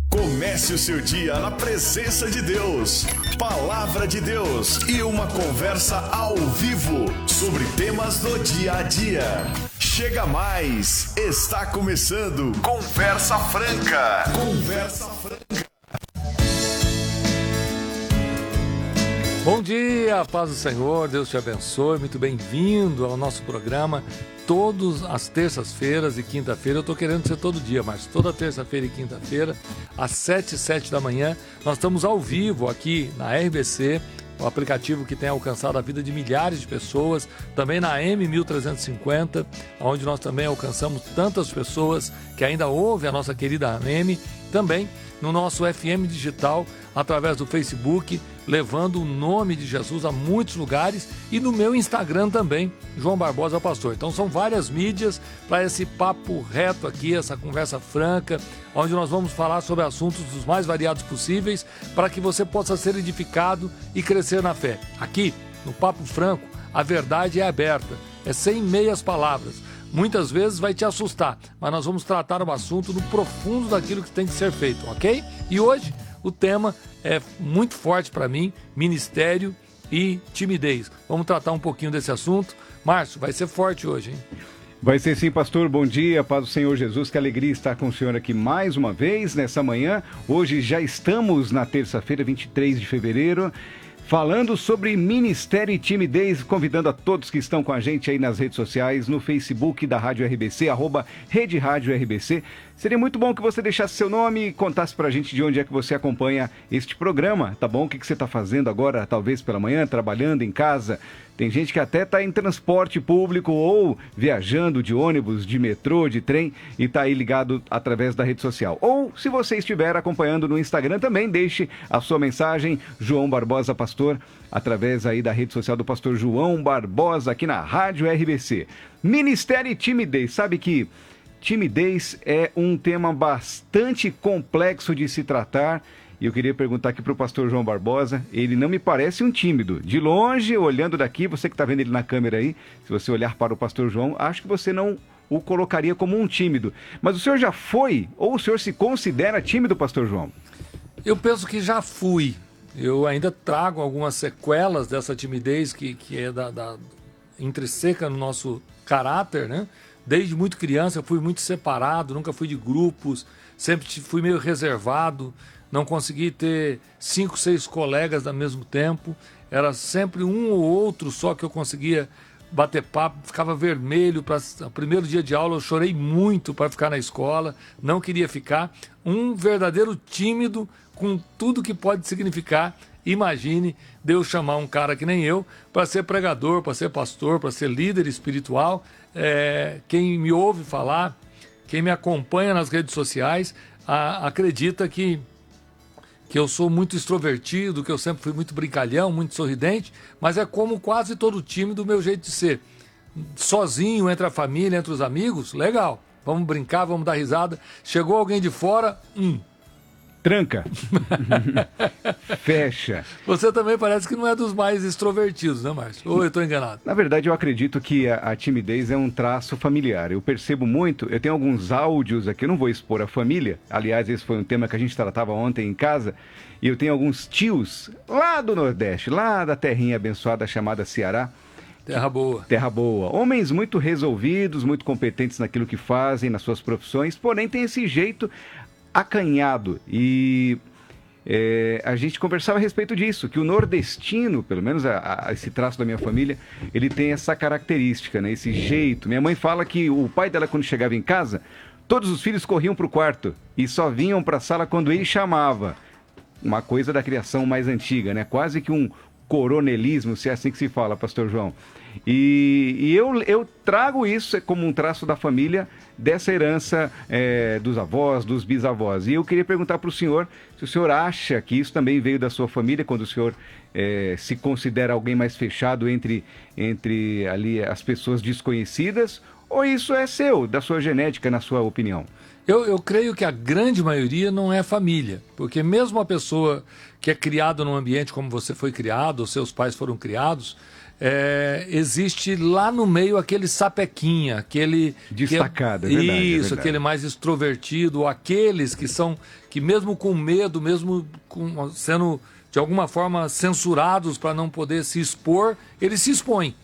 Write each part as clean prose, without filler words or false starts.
Comece o seu dia na presença de Deus, Palavra de Deus e uma conversa ao vivo sobre temas do dia a dia. Chega mais, está começando Conversa Franca. Conversa Franca. Bom dia, paz do Senhor, Deus te abençoe, muito bem-vindo ao nosso programa. Todas as terças-feiras e quinta-feira, eu estou querendo ser todo dia, mas toda terça-feira e quinta-feira, às 7h07 da manhã, nós estamos ao vivo aqui na RBC, o aplicativo que tem alcançado a vida de milhares de pessoas, também na AM1350, onde nós também alcançamos tantas pessoas que ainda ouvem a nossa querida AM, também no nosso FM Digital, através do Facebook, levando o nome de Jesus a muitos lugares, e no meu Instagram também, João Barbosa Pastor. Então são várias mídias para esse papo reto aqui, essa conversa franca, onde nós vamos falar sobre assuntos dos mais variados possíveis, para que você possa ser edificado e crescer na fé. Aqui, no Papo Franco, a verdade é aberta, é sem meias palavras. Muitas vezes vai te assustar, mas nós vamos tratar o assunto no profundo daquilo que tem que ser feito, ok? E hoje o tema é muito forte para mim, ministério e timidez. Vamos tratar um pouquinho desse assunto. Márcio, vai ser forte hoje, hein? Vai ser sim, pastor. Bom dia, paz do Senhor Jesus. Que alegria estar com o senhor aqui mais uma vez nessa manhã. Hoje já estamos na terça-feira, 23 de fevereiro. Falando sobre ministério e timidez, convidando a todos que estão com a gente aí nas redes sociais, no Facebook da Rádio RBC, @Rede Rádio RBC. Seria muito bom que você deixasse seu nome e contasse pra gente de onde é que você acompanha este programa, tá bom? O que você está fazendo agora, talvez pela manhã, trabalhando em casa. Tem gente que até está em transporte público ou viajando de ônibus, de metrô, de trem e está aí ligado através da rede social. Ou, se você estiver acompanhando no Instagram, também deixe a sua mensagem, João Barbosa Pastor, através aí da rede social do pastor João Barbosa, aqui na Rádio RBC. Ministério e timidez. Sabe que timidez é um tema bastante complexo de se tratar. E eu queria perguntar aqui para o pastor João Barbosa, ele não me parece um tímido. De longe, olhando daqui, você que está vendo ele na câmera aí, se você olhar para o pastor João, acho que você não o colocaria como um tímido. Mas o senhor já foi, ou o senhor se considera tímido, pastor João? Eu penso que já fui. Eu ainda trago algumas sequelas dessa timidez que é intrínseca no nosso caráter, né? Desde muito criança eu fui muito separado, nunca fui de grupos, sempre fui meio reservado. Não consegui ter 5, 6 colegas ao mesmo tempo. Era sempre um ou outro só que eu conseguia bater papo. Ficava vermelho. O primeiro dia de aula eu chorei muito para ficar na escola. Não queria ficar. Um verdadeiro tímido com tudo que pode significar. Imagine Deus chamar um cara que nem eu para ser pregador, para ser pastor, para ser líder espiritual. Quem me ouve falar, quem me acompanha nas redes sociais, acredita que eu sou muito extrovertido, que eu sempre fui muito brincalhão, muito sorridente, mas é como quase todo tímido o meu jeito de ser. Sozinho, entre a família, entre os amigos, legal. vamos brincar, vamos dar risada. Chegou alguém de fora, Tranca. Fecha. Você também parece que não é dos mais extrovertidos, né, Márcio? Ou eu estou enganado? Na verdade, eu acredito que a timidez é um traço familiar. Eu percebo muito, eu tenho alguns áudios aqui, eu não vou expor a família. Aliás, esse foi um tema que a gente tratava ontem em casa. E eu tenho alguns tios lá do Nordeste, lá da terrinha abençoada chamada Ceará. Terra boa. Terra boa. Homens muito resolvidos, muito competentes naquilo que fazem, nas suas profissões, porém tem esse jeito acanhado. E a gente conversava a respeito disso, que o nordestino, pelo menos esse traço da minha família, ele tem essa característica, né? Esse jeito. Minha mãe fala que o pai dela, quando chegava em casa, todos os filhos corriam para o quarto e só vinham para a sala quando ele chamava. Uma coisa da criação mais antiga, né? Quase que um coronelismo, se é assim que se fala, pastor João. E eu trago isso como um traço da família, dessa herança dos avós, dos bisavós. E eu queria perguntar para o senhor se o senhor acha que isso também veio da sua família, quando o senhor se considera alguém mais fechado entre ali as pessoas desconhecidas, ou isso é seu, da sua genética, na sua opinião? Eu creio que a grande maioria não é família, porque mesmo a pessoa que é criada num ambiente como você foi criado, ou seus pais foram criados, existe lá no meio aquele sapequinha, aquele... Destacado, é verdade. Isso, é verdade. Aquele mais extrovertido, ou aqueles que mesmo com medo, mesmo sendo de alguma forma censurados para não poder se expor, eles se expõem.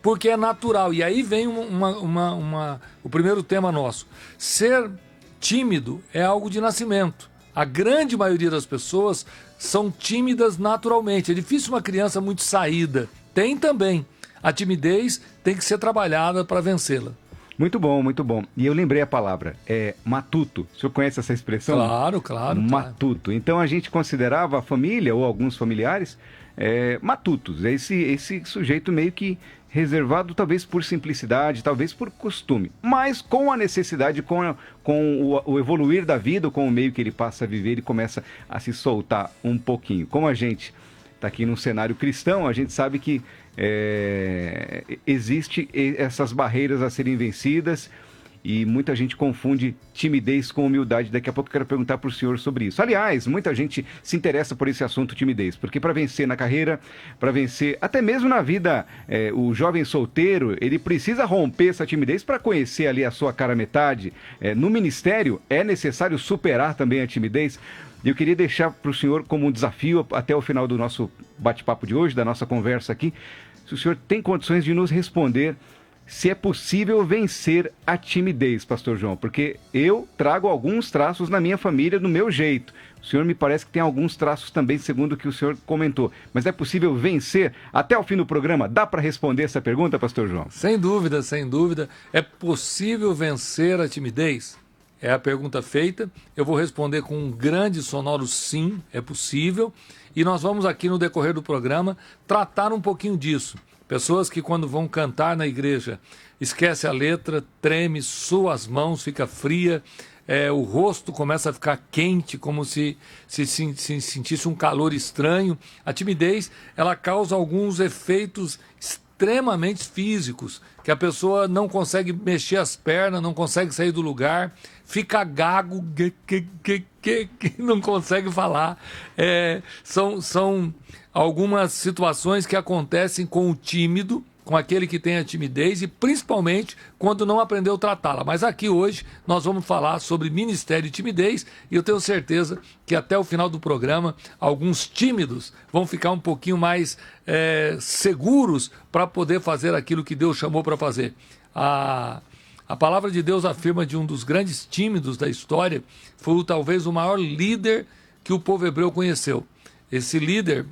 Porque é natural. E aí vem o primeiro tema nosso. Ser tímido é algo de nascimento. A grande maioria das pessoas são tímidas naturalmente. É difícil uma criança muito saída. Tem também. A timidez tem que ser trabalhada para vencê-la. Muito bom, muito bom. E eu lembrei a palavra, matuto. O senhor conhece essa expressão? Claro. Matuto. Claro. Então a gente considerava a família ou alguns familiares matutos. Esse sujeito meio que reservado, talvez por simplicidade, talvez por costume, mas com a necessidade, com o evoluir da vida, com o meio que ele passa a viver, ele começa a se soltar um pouquinho. Como a gente está aqui num cenário cristão, a gente sabe que existe essas barreiras a serem vencidas e muita gente confunde timidez com humildade. Daqui a pouco eu quero perguntar para o senhor sobre isso. Aliás, muita gente se interessa por esse assunto timidez, porque para vencer na carreira, para vencer até mesmo na vida, o jovem solteiro, ele precisa romper essa timidez para conhecer ali a sua cara metade. No ministério, é necessário superar também a timidez. E eu queria deixar para o senhor como um desafio, até o final do nosso bate-papo de hoje, da nossa conversa aqui, se o senhor tem condições de nos responder se é possível vencer a timidez, pastor João, porque eu trago alguns traços na minha família, do meu jeito. O senhor me parece que tem alguns traços também, segundo o que o senhor comentou. Mas é possível vencer até o fim do programa? Dá para responder essa pergunta, pastor João? Sem dúvida, sem dúvida. É possível vencer a timidez? É a pergunta feita. Eu vou responder com um grande sonoro sim, é possível. E nós vamos aqui no decorrer do programa tratar um pouquinho disso. Pessoas que quando vão cantar na igreja, esquece a letra, treme, sua as mãos, fica fria, o rosto começa a ficar quente, como se sentisse um calor estranho. A timidez, ela causa alguns efeitos extremamente físicos, que a pessoa não consegue mexer as pernas, não consegue sair do lugar, fica gago, não consegue falar. São algumas situações que acontecem com o tímido, com aquele que tem a timidez, e principalmente quando não aprendeu a tratá-la. Mas aqui hoje nós vamos falar sobre ministério e timidez, e eu tenho certeza que até o final do programa alguns tímidos vão ficar um pouquinho mais seguros para poder fazer aquilo que Deus chamou para fazer. A palavra de Deus afirma de um dos grandes tímidos da história, foi talvez o maior líder que o povo hebreu conheceu. Esse líder,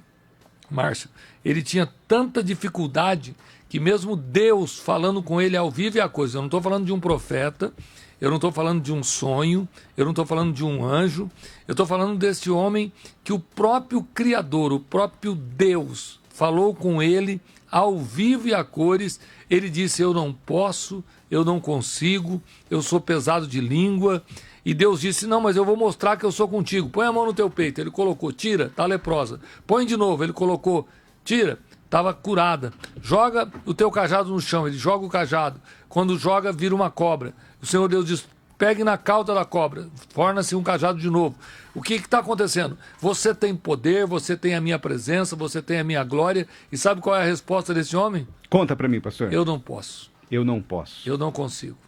Márcio, ele tinha tanta dificuldade que mesmo Deus falando com ele ao vivo é a coisa. Eu não estou falando de um profeta, eu não estou falando de um sonho, eu não estou falando de um anjo, eu estou falando desse homem que o próprio Criador, o próprio Deus, falou com ele ao vivo e a cores. Ele disse: eu não posso, eu não consigo, eu sou pesado de língua. E Deus disse: não, mas eu vou mostrar que eu sou contigo. Põe a mão no teu peito. Ele colocou, tira, está leprosa. Põe de novo. Ele colocou, tira, estava curada. Joga o teu cajado no chão. Ele joga o cajado. Quando joga, vira uma cobra. O Senhor Deus diz: pegue na cauda da cobra, torna-se um cajado de novo. O que está acontecendo? Você tem poder, você tem a minha presença, você tem a minha glória. E sabe qual é a resposta desse homem? Conta para mim, pastor. Eu não posso. Eu não posso. Eu não consigo.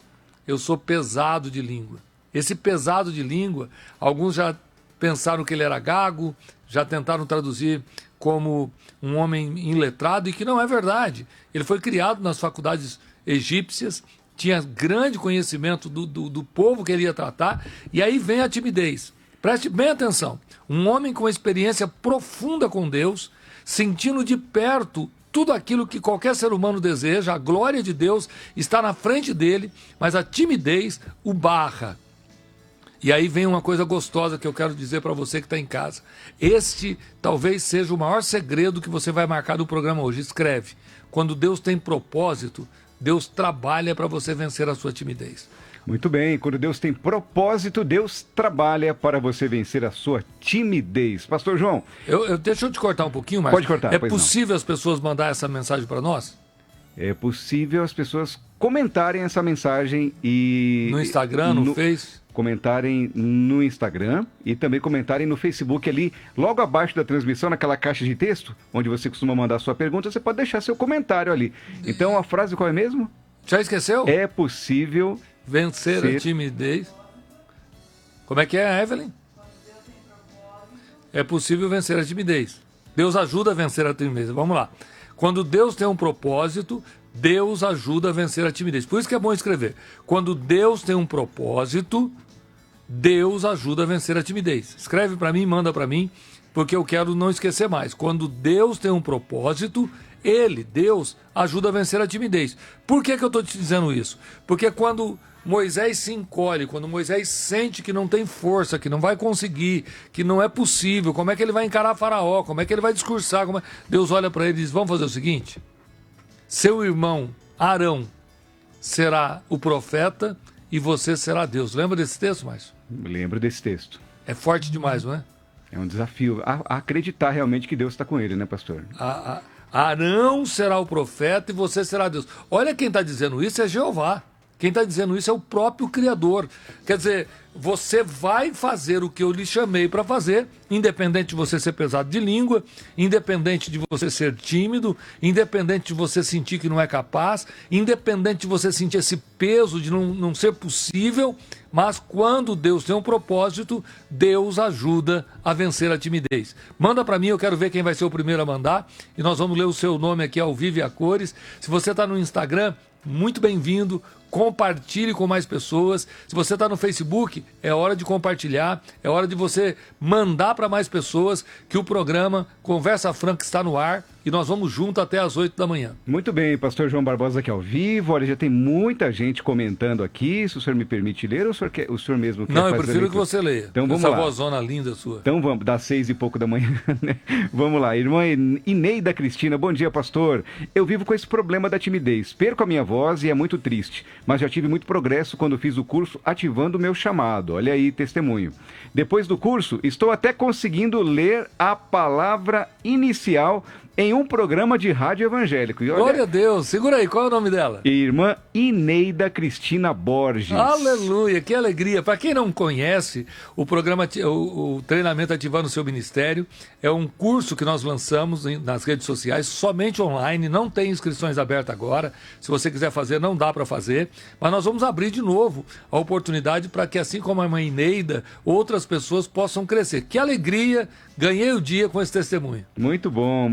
Eu sou pesado de língua. Esse pesado de língua, alguns já pensaram que ele era gago, já tentaram traduzir como um homem iletrado, e que não é verdade. Ele foi criado nas faculdades egípcias, tinha grande conhecimento do povo que ele ia tratar, e aí vem a timidez. Preste bem atenção. Um homem com experiência profunda com Deus, sentindo de perto tudo aquilo que qualquer ser humano deseja, a glória de Deus está na frente dele, mas a timidez o barra. E aí vem uma coisa gostosa que eu quero dizer para você que está em casa. Este talvez seja o maior segredo que você vai marcar do programa hoje. Escreve. Quando Deus tem propósito, Deus trabalha para você vencer a sua timidez. Muito bem, quando Deus tem propósito, Deus trabalha para você vencer a sua timidez. Pastor João. Deixa eu te cortar um pouquinho, Marcos. Pode cortar. É possível as pessoas mandar essa mensagem para nós? É possível as pessoas comentarem essa mensagem e... No Instagram, no Face? Comentarem no Instagram e também comentarem no Facebook ali, logo abaixo da transmissão, naquela caixa de texto, onde você costuma mandar sua pergunta, você pode deixar seu comentário ali. Então a frase qual é mesmo? Já esqueceu? É possível vencer a timidez. Como é que é, Evelyn? É possível vencer a timidez. Deus ajuda a vencer a timidez. Vamos lá. Quando Deus tem um propósito, Deus ajuda a vencer a timidez. Por isso que é bom escrever. Quando Deus tem um propósito, Deus ajuda a vencer a timidez. Escreve para mim, manda para mim, porque eu quero não esquecer mais. Quando Deus tem um propósito, Deus, ajuda a vencer a timidez. Por que eu estou te dizendo isso? Porque quando Moisés se encolhe, quando Moisés sente que não tem força, que não vai conseguir, que não é possível, como é que ele vai encarar Faraó, como é que ele vai discursar, Deus olha para ele e diz, vamos fazer o seguinte, seu irmão Arão será o profeta e você será Deus. Lembra desse texto, Márcio? Lembro desse texto. É forte demais, não é? É um desafio a acreditar realmente que Deus está com ele, né, pastor? Arão será o profeta e você será Deus. Olha, quem está dizendo isso é Jeová. Quem está dizendo isso é o próprio Criador. Quer dizer, você vai fazer o que eu lhe chamei para fazer, independente de você ser pesado de língua, independente de você ser tímido, independente de você sentir que não é capaz, independente de você sentir esse peso de não ser possível, mas quando Deus tem um propósito, Deus ajuda a vencer a timidez. Manda para mim, eu quero ver quem vai ser o primeiro a mandar, e nós vamos ler o seu nome aqui ao vivo e a cores. Se você está no Instagram, muito bem-vindo. Compartilhe com mais pessoas. Se você está no Facebook, é hora de compartilhar, é hora de você mandar para mais pessoas que o programa Conversa Franca está no ar e nós vamos junto até às 8 da manhã. Muito bem, pastor João Barbosa aqui ao vivo. Olha, já tem muita gente comentando aqui. Se o senhor me permite ler, ou o senhor mesmo quer fazer? Não, eu prefiro que você leia. Então vamos lá. Essa vozona linda sua. Então vamos, das 6:00 da manhã, né? Vamos lá, irmã Ineida Cristina, bom dia, pastor. Eu vivo com esse problema da timidez. Perco a minha voz e é muito triste, mas já tive muito progresso quando fiz o curso Ativando o Meu Chamado. Olha aí, testemunho. Depois do curso, estou até conseguindo ler a palavra inicial em um programa de rádio evangélico. E olha, glória a Deus. Segura aí, qual é o nome dela? Irmã Ineida Cristina Borges. Aleluia, que alegria. Para quem não conhece, o programa, o treinamento Ativando o Seu Ministério é um curso que nós lançamos nas redes sociais, somente online, não tem inscrições abertas agora. Se você quiser fazer, não dá para fazer, mas nós vamos abrir de novo a oportunidade para que, assim como a irmã Ineida, outras pessoas possam crescer. Que alegria, ganhei o dia com esse testemunho. Muito bom,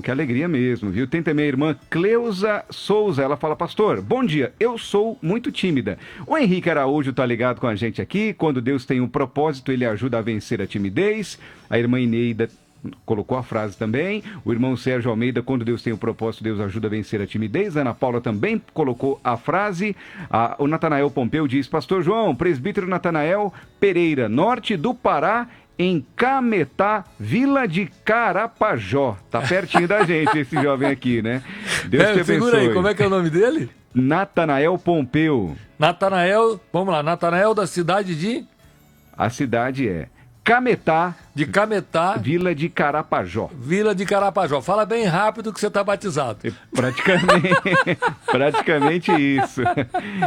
que alegria mesmo, viu? Tem também a irmã Cleusa Souza, ela fala, pastor, bom dia, eu sou muito tímida. O Henrique Araújo tá ligado com a gente aqui, quando Deus tem um propósito, ele ajuda a vencer a timidez. A irmã Ineida colocou a frase também. O irmão Sérgio Almeida, quando Deus tem um propósito, Deus ajuda a vencer a timidez. A Ana Paula também colocou a frase. O Natanael Pompeu diz, pastor João, presbítero Natanael Pereira, norte do Pará, em Cametá, Vila de Carapajó. Tá pertinho da gente esse jovem aqui, né? Deus te abençoe. Segura aí, como é que é o nome dele? Natanael Pompeu. Natanael, vamos lá, Natanael da cidade de... A cidade é Cametá. De Cametá. Vila de Carapajó. Vila de Carapajó. Fala bem rápido que você está batizado. Praticamente isso.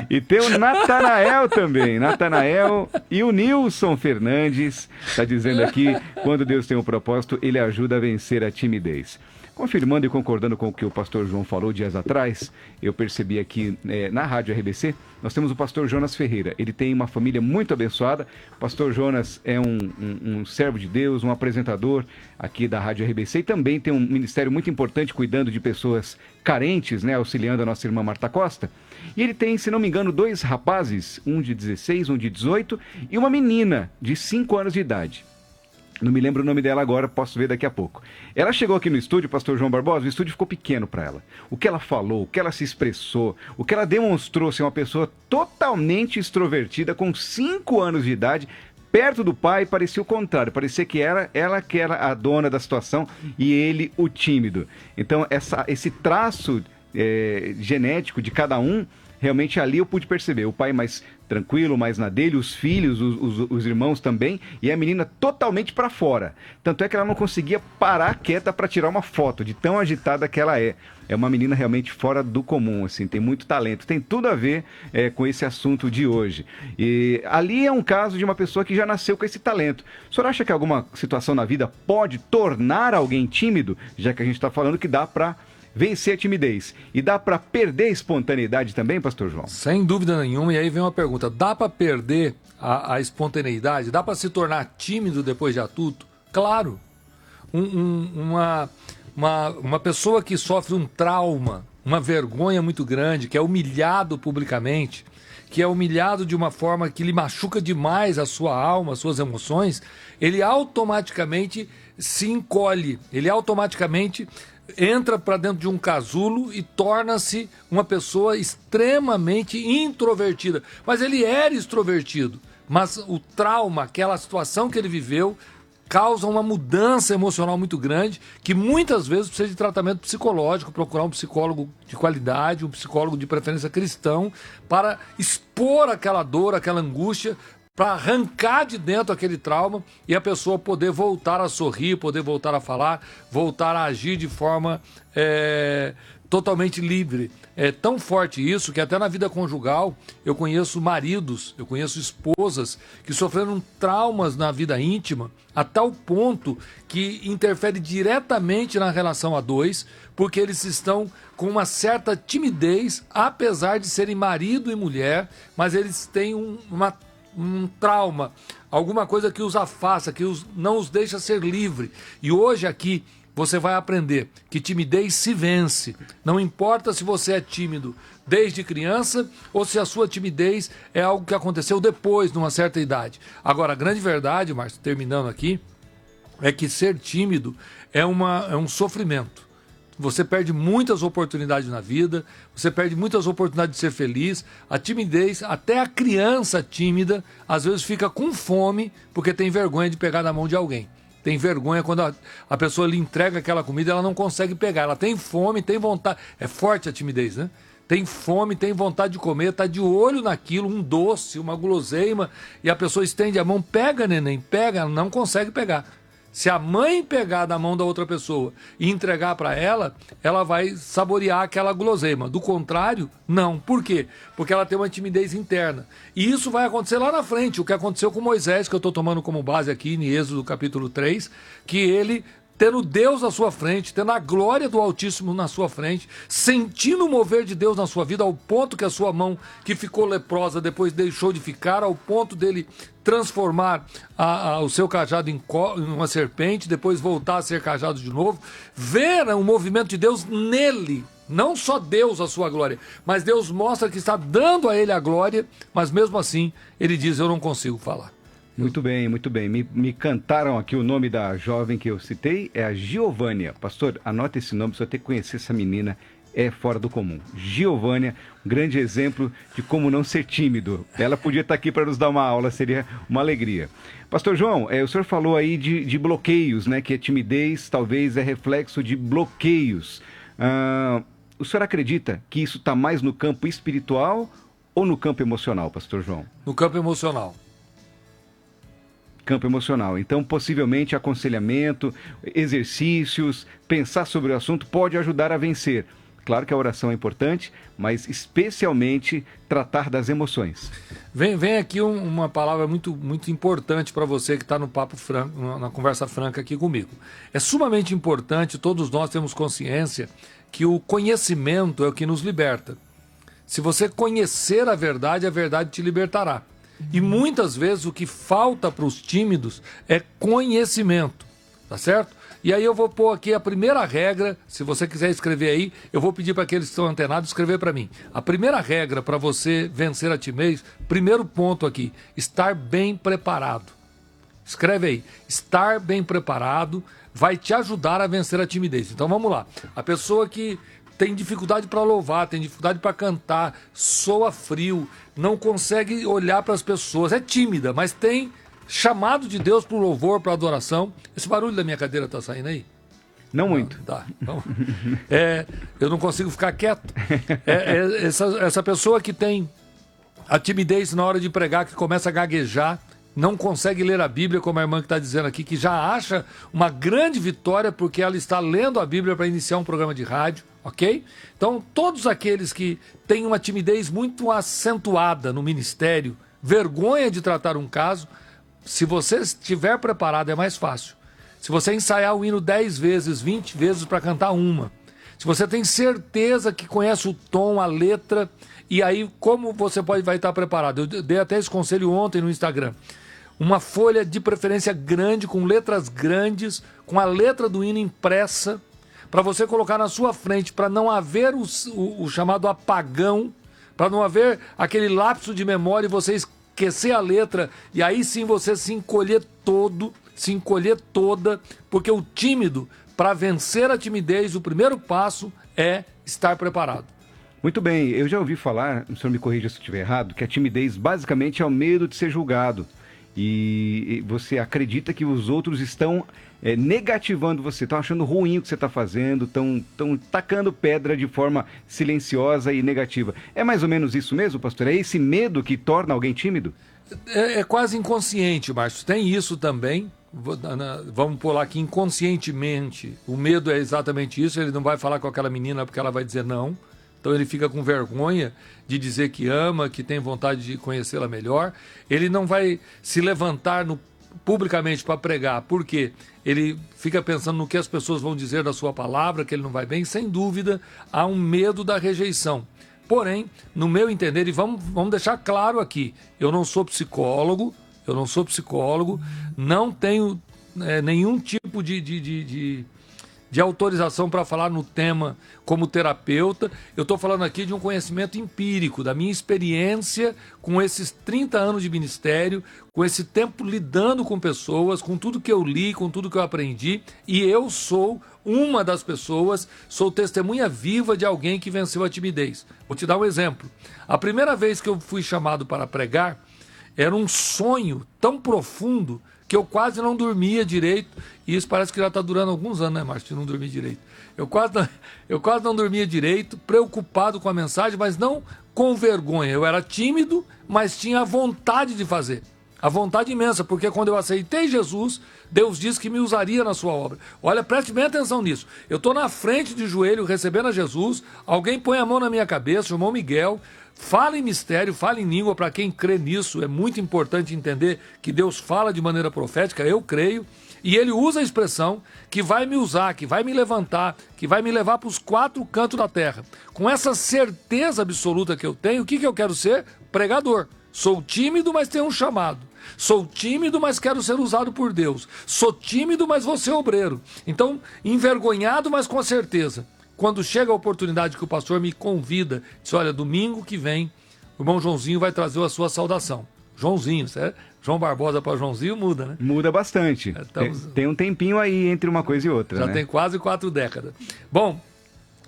E tem o Natanael também. Natanael e o Nilson Fernandes. Está dizendo aqui, quando Deus tem um propósito, ele ajuda a vencer a timidez. Confirmando e concordando com o que o pastor João falou dias atrás, eu percebi aqui na Rádio RBC, nós temos o pastor Jonas Ferreira. Ele tem uma família muito abençoada. O pastor Jonas é um servo de Deus, um apresentador aqui da Rádio RBC e também tem um ministério muito importante cuidando de pessoas carentes, né, auxiliando a nossa irmã Marta Costa. E ele tem, se não me engano, 2 rapazes, um de 16, um de 18 e uma menina de 5 anos de idade. Não me lembro o nome dela agora, posso ver daqui a pouco. Ela chegou aqui no estúdio, pastor João Barbosa, o estúdio ficou pequeno para ela. O que ela falou, o que ela se expressou, o que ela demonstrou ser uma pessoa totalmente extrovertida, com 5 anos de idade, perto do pai, parecia o contrário. Parecia que era ela que era a dona da situação e ele o tímido. Então, esse traço genético de cada um, realmente ali eu pude perceber. O pai mais tranquilo, mais na dele, os filhos, os irmãos também, e a menina totalmente para fora. Tanto é que ela não conseguia parar quieta para tirar uma foto, de tão agitada que ela é. É uma menina realmente fora do comum, assim, tem muito talento, tem tudo a ver com esse assunto de hoje. E ali é um caso de uma pessoa que já nasceu com esse talento. O senhor acha que alguma situação na vida pode tornar alguém tímido, já que a gente está falando que dá para vencer a timidez? E dá para perder a espontaneidade também, pastor João? Sem dúvida nenhuma, e aí vem uma pergunta, dá para perder a espontaneidade? Dá para se tornar tímido depois de adulto? Claro. Uma pessoa que sofre um trauma, uma vergonha muito grande, que é humilhado publicamente, que é humilhado de uma forma que lhe machuca demais a sua alma, as suas emoções, ele automaticamente se encolhe, ele automaticamente entra para dentro de um casulo e torna-se uma pessoa extremamente introvertida. Mas ele era extrovertido, mas o trauma, aquela situação que ele viveu, causa uma mudança emocional muito grande, que muitas vezes precisa de tratamento psicológico, procurar um psicólogo de qualidade, um psicólogo de preferência cristão, para expor aquela dor, aquela angústia, para arrancar de dentro aquele trauma e a pessoa poder voltar a sorrir, poder voltar a falar, voltar a agir de forma totalmente livre. É tão forte isso que até na vida conjugal eu conheço maridos, eu conheço esposas que sofreram traumas na vida íntima a tal ponto que interfere diretamente na relação a dois, porque eles estão com uma certa timidez, apesar de serem marido e mulher, mas eles têm um trauma, alguma coisa que os afasta, que não os deixa ser livre. E hoje aqui você vai aprender que timidez se vence. Não importa se você é tímido desde criança ou se a sua timidez é algo que aconteceu depois, numa certa idade. Agora, a grande verdade, Márcio, terminando aqui, é que ser tímido é um sofrimento. Você perde muitas oportunidades na vida, você perde muitas oportunidades de ser feliz. A timidez, até a criança tímida, às vezes fica com fome porque tem vergonha de pegar na mão de alguém. Tem vergonha quando a pessoa lhe entrega aquela comida, ela não consegue pegar. Ela tem fome, tem vontade. É forte a timidez, né? Tem fome, tem vontade de comer, está de olho naquilo, um doce, uma guloseima, e a pessoa estende a mão, pega, neném, pega, ela não consegue pegar. Se a mãe pegar da mão da outra pessoa e entregar para ela, ela vai saborear aquela guloseima. Do contrário, não. Por quê? Porque ela tem uma timidez interna. E isso vai acontecer lá na frente. O que aconteceu com Moisés, que eu estou tomando como base aqui em Êxodo capítulo 3, que ele, tendo Deus na sua frente, tendo a glória do Altíssimo na sua frente, sentindo o mover de Deus na sua vida, ao ponto que a sua mão, que ficou leprosa, depois deixou de ficar, ao ponto dele transformar o seu cajado em uma serpente, depois voltar a ser cajado de novo, ver o movimento de Deus nele. Não só Deus a sua glória, mas Deus mostra que está dando a ele a glória, mas mesmo assim ele diz, eu não consigo falar. Muito bem, muito bem. Me cantaram aqui o nome da jovem que eu citei, é a Giovânia. Pastor, anota esse nome, você tem que conhecer essa menina, é fora do comum. Giovânia, um grande exemplo de como não ser tímido. Ela podia estar aqui para nos dar uma aula, seria uma alegria. Pastor João, o senhor falou aí de bloqueios, né? Que a timidez talvez é reflexo de bloqueios. O senhor acredita que isso está mais no campo espiritual ou no campo emocional, pastor João? No campo emocional. campo emocional. Então, possivelmente, aconselhamento, exercícios, pensar sobre o assunto pode ajudar a vencer. Claro que a oração é importante, mas especialmente tratar das emoções. Vem aqui uma palavra muito, muito importante para você que está no papo franco, na conversa franca aqui comigo. É sumamente importante, todos nós temos consciência que o conhecimento é o que nos liberta. Se você conhecer a verdade te libertará. E muitas vezes o que falta para os tímidos é conhecimento, tá certo? E aí eu vou pôr aqui a primeira regra, se você quiser escrever aí, eu vou pedir para aqueles que estão antenados escrever para mim. A primeira regra para você vencer a timidez, primeiro ponto aqui, estar bem preparado. Escreve aí, estar bem preparado vai te ajudar a vencer a timidez. Então vamos lá, a pessoa que tem dificuldade para louvar, tem dificuldade para cantar, soa frio, não consegue olhar para as pessoas, é tímida, mas tem chamado de Deus para o louvor, para a adoração. Esse barulho da minha cadeira está saindo aí? Não muito. Tá. Então, eu não consigo ficar quieto. Essa pessoa que tem a timidez na hora de pregar, que começa a gaguejar, não consegue ler a Bíblia, como a irmã que está dizendo aqui, que já acha uma grande vitória porque ela está lendo a Bíblia para iniciar um programa de rádio, ok? Então, todos aqueles que têm uma timidez muito acentuada no ministério, vergonha de tratar um caso, se você estiver preparado é mais fácil. Se você ensaiar o hino 10 vezes, 20 vezes para cantar uma. Se você tem certeza que conhece o tom, a letra, e aí como você vai estar preparado? Eu dei até esse conselho ontem no Instagram. Uma folha de preferência grande, com letras grandes, com a letra do hino impressa, para você colocar na sua frente, para não haver o chamado apagão, para não haver aquele lapso de memória e você esquecer a letra, e aí sim você se encolher toda, porque o tímido, para vencer a timidez, o primeiro passo é estar preparado. Muito bem, eu já ouvi falar, o senhor me corrija se eu estiver errado, que a timidez basicamente é o medo de ser julgado. E você acredita que os outros estão negativando você, estão achando ruim o que você está fazendo, estão tacando pedra de forma silenciosa e negativa. É mais ou menos isso mesmo, pastor? É esse medo que torna alguém tímido? É quase inconsciente, Márcio. Tem isso também. Vamos pular aqui inconscientemente. O medo é exatamente isso. Ele não vai falar com aquela menina porque ela vai dizer não. Então ele fica com vergonha de dizer que ama, que tem vontade de conhecê-la melhor. Ele não vai se levantar publicamente para pregar, porque ele fica pensando no que as pessoas vão dizer da sua palavra, que ele não vai bem. Sem dúvida, há um medo da rejeição. Porém, no meu entender, e vamos deixar claro aqui, eu não sou psicólogo, não tenho nenhum tipo de autorização para falar no tema como terapeuta. Eu estou falando aqui de um conhecimento empírico, da minha experiência com esses 30 anos de ministério, com esse tempo lidando com pessoas, com tudo que eu li, com tudo que eu aprendi, e eu sou uma das pessoas, sou testemunha viva de alguém que venceu a timidez. Vou te dar um exemplo. A primeira vez que eu fui chamado para pregar, era um sonho tão profundo que eu quase não dormia direito, e isso parece que já está durando alguns anos, né, Márcio, de não dormir direito. Eu quase não dormia direito, preocupado com a mensagem, mas não com vergonha. Eu era tímido, mas tinha a vontade de fazer. A vontade imensa, porque quando eu aceitei Jesus, Deus disse que me usaria na sua obra. Olha, preste bem atenção nisso. Eu estou na frente de joelho, recebendo a Jesus, alguém põe a mão na minha cabeça, o irmão Miguel, fala em mistério, fala em língua. Para quem crê nisso, é muito importante entender que Deus fala de maneira profética, eu creio, e Ele usa a expressão que vai me usar, que vai me levantar, que vai me levar para os 4 cantos da terra. Com essa certeza absoluta que eu tenho, o que eu quero ser? Pregador. Sou tímido, mas tenho um chamado. Sou tímido, mas quero ser usado por Deus. Sou tímido, mas vou ser obreiro. Então, envergonhado, mas com certeza. Quando chega a oportunidade que o pastor me convida, diz, olha, domingo que vem, o irmão Joãozinho vai trazer a sua saudação. Joãozinho, certo? João Barbosa para Joãozinho muda, né? Muda bastante. Tem um tempinho aí entre uma coisa e outra, já né? Tem quase 4 décadas. Bom,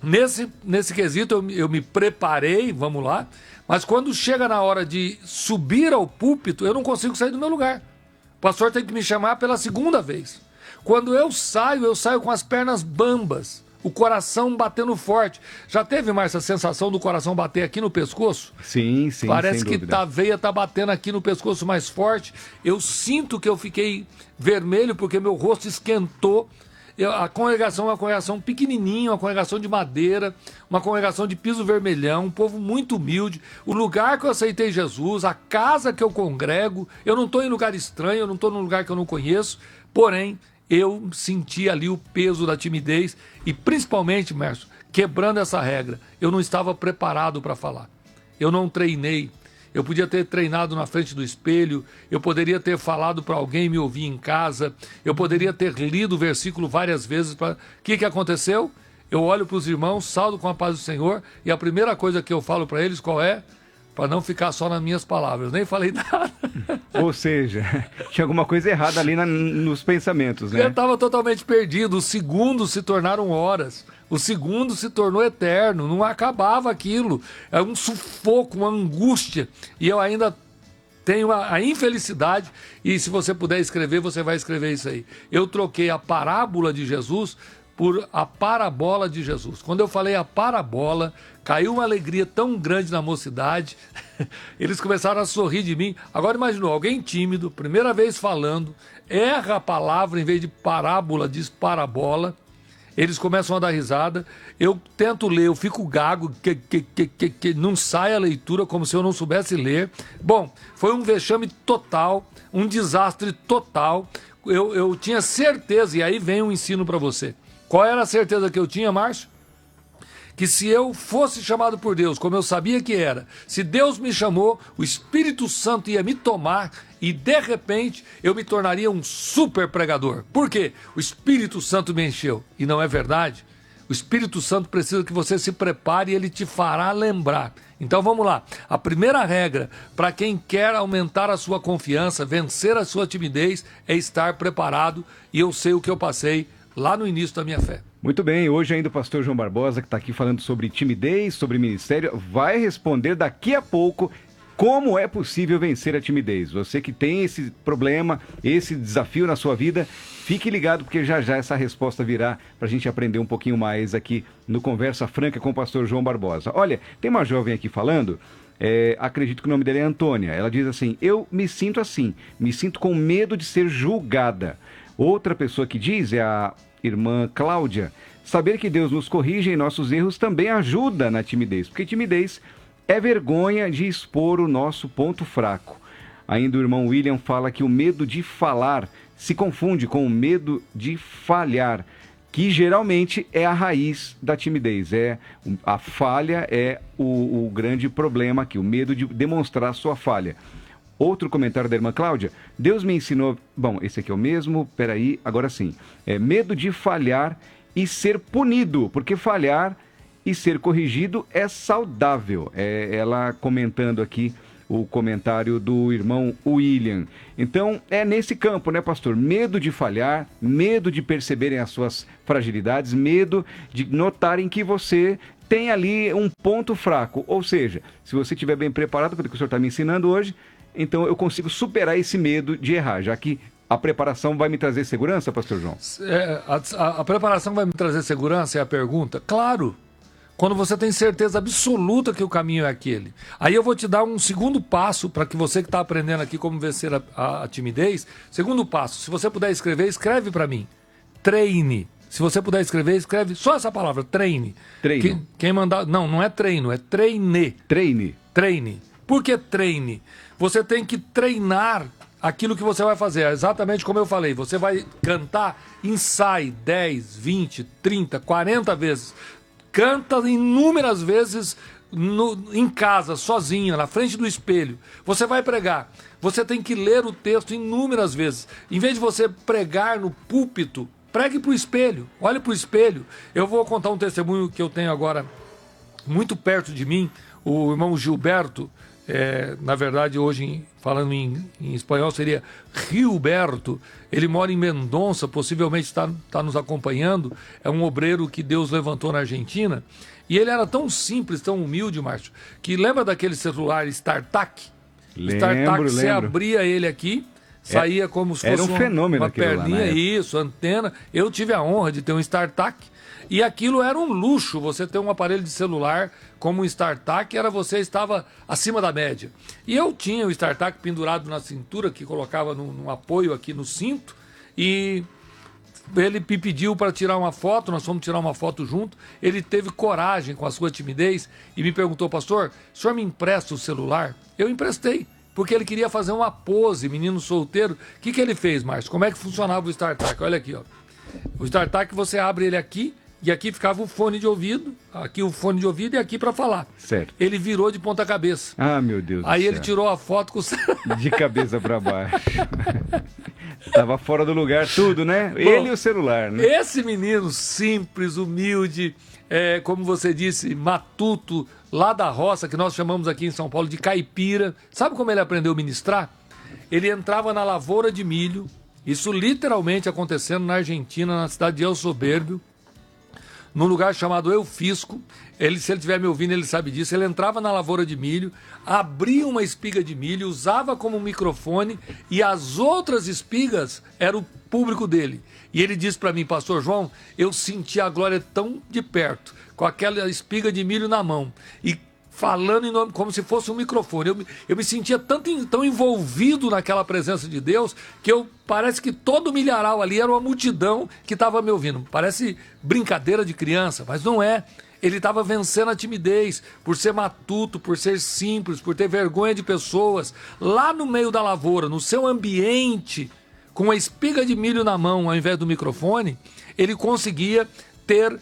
nesse quesito eu me preparei, vamos lá, mas quando chega na hora de subir ao púlpito, eu não consigo sair do meu lugar. O pastor tem que me chamar pela segunda vez. Quando eu saio com as pernas bambas. o coração batendo forte. Já teve mais essa sensação do coração bater aqui no pescoço? Sim, sim, Parece sem que dúvida. a veia tá batendo aqui no pescoço mais forte. Eu sinto que eu fiquei vermelho porque meu rosto esquentou. A congregação é uma congregação pequenininha, uma congregação de madeira, uma congregação de piso vermelhão, um povo muito humilde. O lugar que eu aceitei Jesus, a casa que eu congrego, eu não estou em lugar estranho, eu não estou num lugar que eu não conheço, porém, eu senti ali o peso da timidez e principalmente, Márcio, quebrando essa regra, eu não estava preparado para falar. Eu não treinei. Eu podia ter treinado na frente do espelho, eu poderia ter falado para alguém me ouvir em casa, eu poderia ter lido o versículo várias vezes. O que aconteceu? Eu olho para os irmãos, saldo com a paz do Senhor, e a primeira coisa que eu falo para eles, qual é? Para não ficar só nas minhas palavras. Eu nem falei nada. Ou seja, tinha alguma coisa errada ali nos pensamentos, né? Eu estava totalmente perdido. Os segundos se tornaram horas. O segundo se tornou eterno. Não acabava aquilo. É um sufoco, uma angústia. E eu ainda tenho a infelicidade. E se você puder escrever, você vai escrever isso aí. Eu troquei a parábola de Jesus por a parabola de Jesus. Quando eu falei a parabola, caiu uma alegria tão grande na mocidade, eles começaram a sorrir de mim. Agora imaginou, alguém tímido, primeira vez falando, erra a palavra, em vez de parábola, diz parabola, eles começam a dar risada, eu tento ler, eu fico gago, que não sai a leitura como se eu não soubesse ler. Bom, foi um vexame total, um desastre total, eu tinha certeza, e aí vem um ensino para você. Qual era a certeza que eu tinha, Márcio? Que se eu fosse chamado por Deus, como eu sabia que era, se Deus me chamou, o Espírito Santo ia me tomar e, de repente, eu me tornaria um super pregador. Por quê? O Espírito Santo me encheu. E não é verdade? O Espírito Santo precisa que você se prepare e ele te fará lembrar. Então vamos lá. A primeira regra para quem quer aumentar a sua confiança, vencer a sua timidez, é estar preparado. E eu sei o que eu passei lá no início da minha fé. Muito bem, hoje ainda o pastor João Barbosa, que está aqui falando sobre timidez, sobre ministério, vai responder daqui a pouco como é possível vencer a timidez. Você que tem esse problema, esse desafio na sua vida, fique ligado porque já já essa resposta virá para a gente aprender um pouquinho mais aqui no Conversa Franca com o pastor João Barbosa. Olha, tem uma jovem aqui falando, acredito que o nome dela é Antônia, ela diz assim, eu me sinto assim, me sinto com medo de ser julgada. Outra pessoa que diz é a irmã Cláudia, saber que Deus nos corrige em nossos erros também ajuda na timidez, porque timidez é vergonha de expor o nosso ponto fraco. Ainda o irmão William fala que o medo de falar se confunde com o medo de falhar, que geralmente é a raiz da timidez. A falha é o grande problema aqui, o medo de demonstrar sua falha. Outro comentário da irmã Cláudia, Deus me ensinou... Bom, esse aqui é o mesmo, peraí, agora sim. Medo de falhar e ser punido, porque falhar e ser corrigido é saudável. Ela comentando aqui o comentário do irmão William. Então, é nesse campo, né, pastor? Medo de falhar, medo de perceberem as suas fragilidades, medo de notarem que você tem ali um ponto fraco. Ou seja, se você estiver bem preparado, pelo que o senhor está me ensinando hoje, então eu consigo superar esse medo de errar, já que a preparação vai me trazer segurança, pastor João? A preparação vai me trazer segurança, é a pergunta? Claro! Quando você tem certeza absoluta que o caminho é aquele. Aí eu vou te dar um segundo passo para que você que está aprendendo aqui como vencer a timidez. Segundo passo, se você puder escrever, escreve para mim. Treine. Se você puder escrever, escreve só essa palavra, treine. Treino. Quem mandar... Não é treino, é treine. Treine. Treine. Por que treine? Você tem que treinar aquilo que você vai fazer. É exatamente como eu falei. Você vai cantar, ensaie 10, 20, 30, 40 vezes. Canta inúmeras vezes em casa, sozinha, na frente do espelho. Você vai pregar. Você tem que ler o texto inúmeras vezes. Em vez de você pregar no púlpito, pregue para o espelho. Olhe para o espelho. Eu vou contar um testemunho que eu tenho agora muito perto de mim. O irmão Gilberto, na verdade, hoje, falando em espanhol, seria Gilberto. Ele mora em Mendonça, possivelmente está nos acompanhando. É um obreiro que Deus levantou na Argentina. E ele era tão simples, tão humilde, Márcio, que lembra daquele celular StarTAC? StarTAC, você abria ele aqui, saía como se fosse era um fenômeno uma perninha, lá, né? isso, antena. Eu tive a honra de ter um StarTAC. E aquilo era um luxo, você ter um aparelho de celular como o StarTAC, você estava acima da média. E eu tinha o StarTAC pendurado na cintura, que colocava num apoio aqui no cinto, e ele me pediu para tirar uma foto, nós fomos tirar uma foto junto, ele teve coragem com a sua timidez e me perguntou: pastor, o senhor me empresta o celular? Eu emprestei, porque ele queria fazer uma pose, menino solteiro. O que ele fez, Márcio? Como é que funcionava o StarTAC? Olha aqui, ó. O StarTAC, você abre ele aqui, e aqui ficava o fone de ouvido, aqui o fone de ouvido e aqui para falar. Certo. Ele virou de ponta cabeça. Ah, meu Deus do Aí céu. ele tirou a foto com o... De cabeça para baixo. Tava fora do lugar tudo, né? Ele e o celular, né? Esse menino simples, humilde, como você disse, matuto, lá da roça, que nós chamamos aqui em São Paulo de caipira. Sabe como ele aprendeu a ministrar? Ele entrava na lavoura de milho, isso literalmente acontecendo na Argentina, na cidade de El Soberbio, num lugar chamado Eufisco. Se ele estiver me ouvindo, ele sabe disso. Ele entrava na lavoura de milho, abria uma espiga de milho, usava como microfone, e as outras espigas eram o público dele. E ele disse para mim: pastor João, eu senti a glória tão de perto, com aquela espiga de milho na mão, e falando em nome, como se fosse um microfone. Eu me sentia tão envolvido naquela presença de Deus, que parece que todo o milharal ali era uma multidão que estava me ouvindo. Parece brincadeira de criança, mas não é. Ele estava vencendo a timidez, por ser matuto, por ser simples, por ter vergonha de pessoas. Lá no meio da lavoura, no seu ambiente, com a espiga de milho na mão ao invés do microfone, ele conseguia ter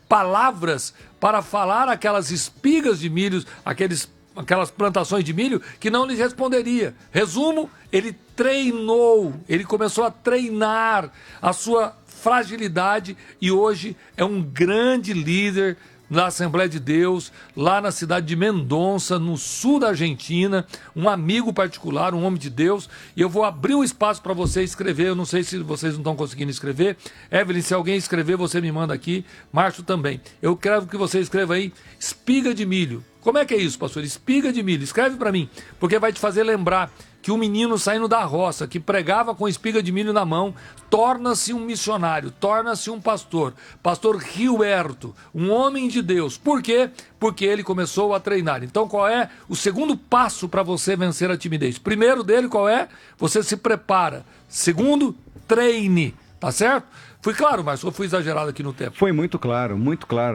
palavras para falar aquelas espigas de milho, aquelas plantações de milho que não lhes responderia. Resumo, ele treinou, ele começou a treinar a sua fragilidade e hoje é um grande líder na Assembleia de Deus, lá na cidade de Mendonça, no sul da Argentina, um amigo particular, um homem de Deus, e eu vou abrir um espaço para você escrever. Eu não sei se vocês não estão conseguindo escrever. Evelyn, se alguém escrever, você me manda aqui. Márcio também. Eu quero que você escreva aí, espiga de milho. Como é que é isso, pastor? Espiga de milho. Escreve para mim, porque vai te fazer lembrar que um menino saindo da roça, que pregava com espiga de milho na mão, torna-se um missionário, torna-se um pastor. Pastor Gilberto, um homem de Deus. Por quê? Porque ele começou a treinar. Então, qual é o segundo passo para você vencer a timidez? Primeiro dele, qual é? Você se prepara. Segundo, treine. Tá certo? Fui claro, mas eu fui exagerado aqui no tempo. Foi muito claro,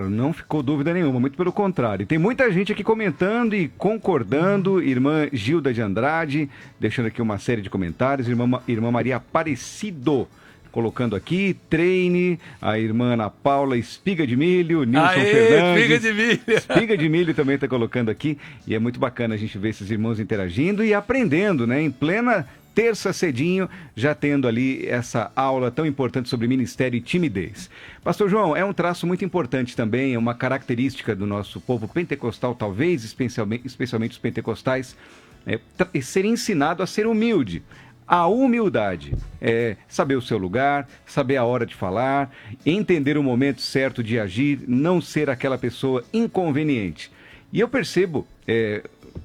não ficou dúvida nenhuma, muito pelo contrário. Tem muita gente aqui comentando e concordando, irmã Gilda de Andrade, deixando aqui uma série de comentários, irmã Maria Aparecido, colocando aqui, treine, a irmã Ana Paula, espiga de milho, Nilson Fernandes. Espiga de milho. Espiga de milho também está colocando aqui, e é muito bacana a gente ver esses irmãos interagindo e aprendendo, né, em plena terça cedinho, já tendo ali essa aula tão importante sobre ministério e timidez. Pastor João, é um traço muito importante também, é uma característica do nosso povo pentecostal, talvez especialmente os pentecostais, ser ensinado a ser humilde. A humildade é saber o seu lugar, saber a hora de falar, entender o momento certo de agir, não ser aquela pessoa inconveniente. E eu percebo,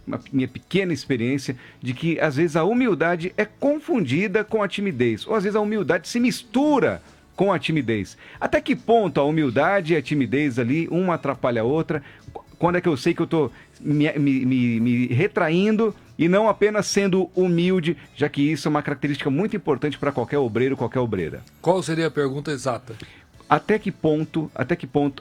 uma minha pequena experiência, de que às vezes a humildade é confundida com a timidez, ou às vezes a humildade se mistura com a timidez. Até que ponto a humildade e a timidez ali, uma atrapalha a outra? Quando é que eu sei que eu estou me retraindo e não apenas sendo humilde, já que isso é uma característica muito importante para qualquer obreiro, qualquer obreira? Qual seria a pergunta exata? Até que ponto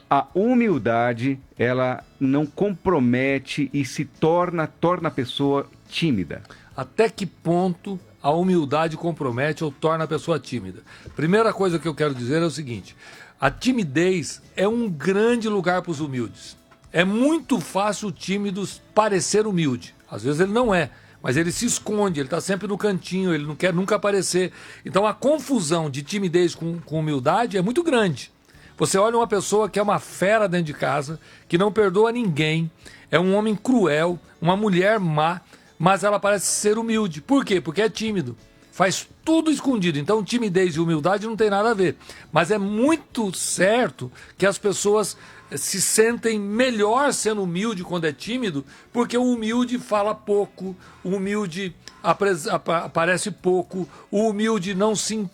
a humildade, ela não compromete e se torna a pessoa tímida? Até que ponto a humildade compromete ou torna a pessoa tímida? Primeira coisa que eu quero dizer é o seguinte: a timidez é um grande lugar para os humildes. É muito fácil o tímido parecer humilde. Às vezes ele não é, mas ele se esconde, ele está sempre no cantinho, ele não quer nunca aparecer. Então a confusão de timidez com humildade é muito grande. Você olha uma pessoa que é uma fera dentro de casa, que não perdoa ninguém, é um homem cruel, uma mulher má, mas ela parece ser humilde. Por quê? Porque é tímido. Faz tudo escondido. Então timidez e humildade não tem nada a ver. Mas é muito certo que as pessoas se sentem melhor sendo humilde quando é tímido, porque o humilde fala pouco, o humilde aparece pouco, o humilde não se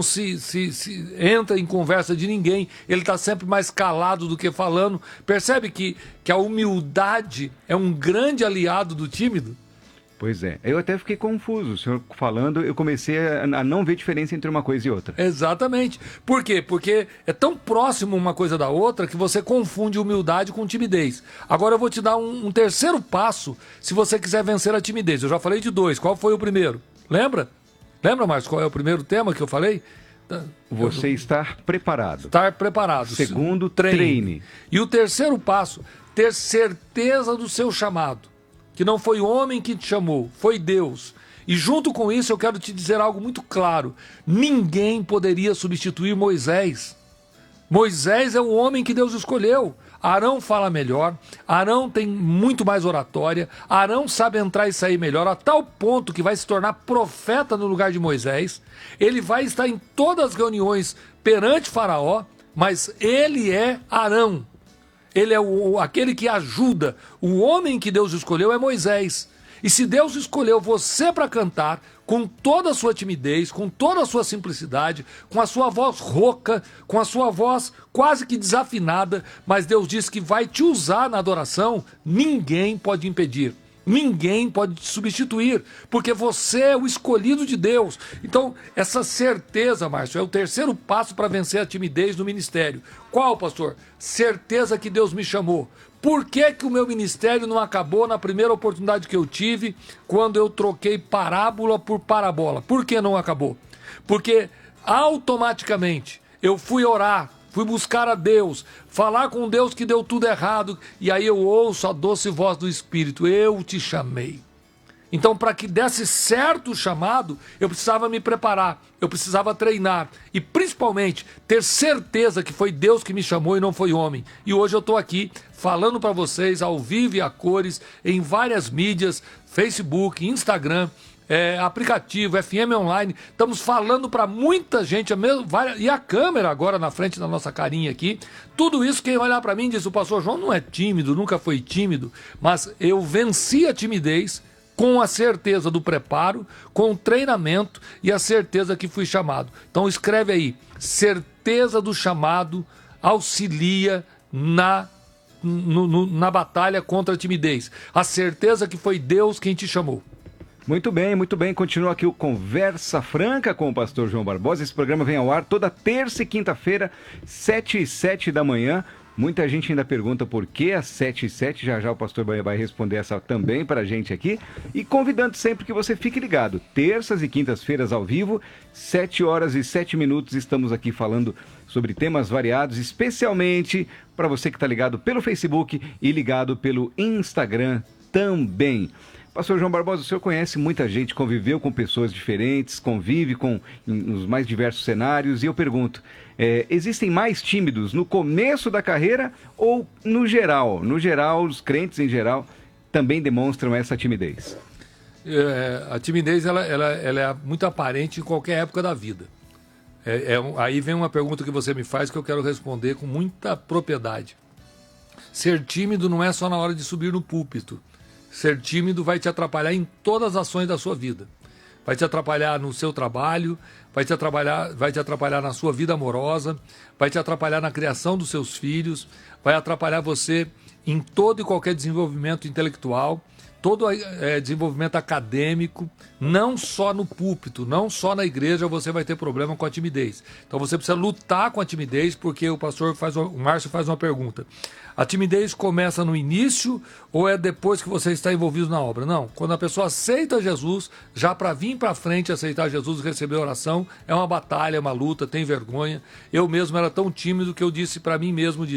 se entra em conversa de ninguém, ele está sempre mais calado do que falando. Percebe que a humildade é um grande aliado do tímido? Pois é, eu até fiquei confuso, o senhor falando, eu comecei a não ver diferença entre uma coisa e outra. Exatamente. Por quê? Porque é tão próximo uma coisa da outra que você confunde humildade com timidez. Agora eu vou te dar um terceiro passo se você quiser vencer a timidez. Eu já falei de 2, qual foi o primeiro? Lembra? Lembra, Márcio, qual é o primeiro tema que eu falei? Você estar preparado. Estar preparado. Segundo, treine. E o terceiro passo, ter certeza do seu chamado. Que não foi homem que te chamou, foi Deus. E junto com isso eu quero te dizer algo muito claro. Ninguém poderia substituir Moisés. Moisés é o homem que Deus escolheu. Arão fala melhor, Arão tem muito mais oratória, Arão sabe entrar e sair melhor, a tal ponto que vai se tornar profeta no lugar de Moisés. Ele vai estar em todas as reuniões perante Faraó, mas ele é Arão. Ele é aquele que ajuda. O homem que Deus escolheu é Moisés. E se Deus escolheu você para cantar, com toda a sua timidez, com toda a sua simplicidade, com a sua voz rouca, com a sua voz quase que desafinada, mas Deus diz que vai te usar na adoração, ninguém pode impedir. Ninguém pode te substituir, porque você é o escolhido de Deus. Então, essa certeza, Márcio, é o terceiro passo para vencer a timidez no ministério. Qual, pastor? Certeza que Deus me chamou. Por que o meu ministério não acabou na primeira oportunidade que eu tive, quando eu troquei parábola por parabola? Por que não acabou? Porque automaticamente eu fui orar, fui buscar a Deus, falar com Deus que deu tudo errado, e aí eu ouço a doce voz do Espírito, eu te chamei. Então, para que desse certo o chamado, eu precisava me preparar, eu precisava treinar e, principalmente, ter certeza que foi Deus que me chamou e não foi homem. E hoje eu estou aqui falando para vocês, ao vivo e a cores, em várias mídias, Facebook, Instagram, aplicativo, FM Online. Estamos falando para muita gente, e a câmera agora na frente da nossa carinha aqui. Tudo isso, quem olhar para mim diz, o pastor João não é tímido, nunca foi tímido, mas eu venci a timidez com a certeza do preparo, com o treinamento e a certeza que fui chamado. Então escreve aí, certeza do chamado auxilia na batalha contra a timidez. A certeza que foi Deus quem te chamou. Muito bem, muito bem. Continua aqui o Conversa Franca com o pastor João Barbosa. Esse programa vem ao ar toda terça e quinta-feira, 7 e 7 da manhã. Muita gente ainda pergunta por que às 7 e 7, já o pastor vai responder essa também para a gente aqui. E convidando sempre que você fique ligado, terças e quintas-feiras ao vivo, 7 horas e 7 minutos, estamos aqui falando sobre temas variados, especialmente para você que está ligado pelo Facebook e ligado pelo Instagram também. Pastor João Barbosa, o senhor conhece muita gente, conviveu com pessoas diferentes, convive nos mais diversos cenários, e eu pergunto, existem mais tímidos no começo da carreira ou no geral? No geral, os crentes em geral também demonstram essa timidez? A timidez ela é muito aparente em qualquer época da vida. Aí vem uma pergunta que você me faz que eu quero responder com muita propriedade. Ser tímido não é só na hora de subir no púlpito. Ser tímido vai te atrapalhar em todas as ações da sua vida. Vai te atrapalhar no seu trabalho, vai te atrapalhar na sua vida amorosa, vai te atrapalhar na criação dos seus filhos, vai atrapalhar você em todo e qualquer desenvolvimento intelectual, todo desenvolvimento acadêmico, não só no púlpito, não só na igreja você vai ter problema com a timidez. Então você precisa lutar com a timidez, porque o Márcio faz uma pergunta. A timidez começa no início ou é depois que você está envolvido na obra? Não, quando a pessoa aceita Jesus, já para vir para frente aceitar Jesus e receber oração, é uma batalha, é uma luta, tem vergonha. Eu mesmo era tão tímido que eu disse para mim mesmo,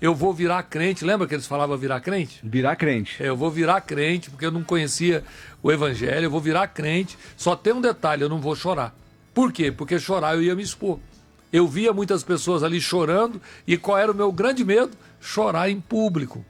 eu vou virar crente. Lembra que eles falavam virar crente? Virar crente. Eu vou virar crente, porque eu não conhecia o evangelho, eu vou virar crente. Só tem um detalhe, eu não vou chorar. Por quê? Porque chorar eu ia me expor. Eu via muitas pessoas ali chorando, e qual era o meu grande medo? Chorar em público.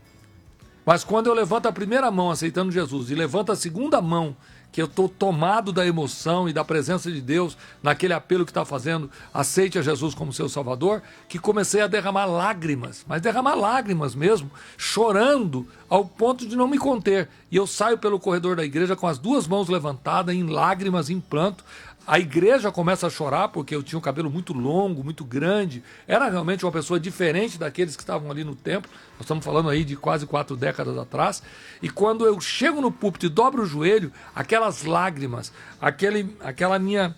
Mas quando eu levanto a primeira mão aceitando Jesus e levanto a segunda mão, que eu estou tomado da emoção e da presença de Deus naquele apelo que está fazendo, aceite a Jesus como seu Salvador, que comecei a derramar lágrimas, mas derramar lágrimas mesmo, chorando ao ponto de não me conter. E eu saio pelo corredor da igreja com as duas mãos levantadas, em lágrimas, em pranto, A igreja começa a chorar porque eu tinha um cabelo muito longo, muito grande. Era realmente uma pessoa diferente daqueles que estavam ali no templo. Nós estamos falando aí de quase 4 décadas atrás. E quando eu chego no púlpito e dobro o joelho, aquelas lágrimas, aquela minha...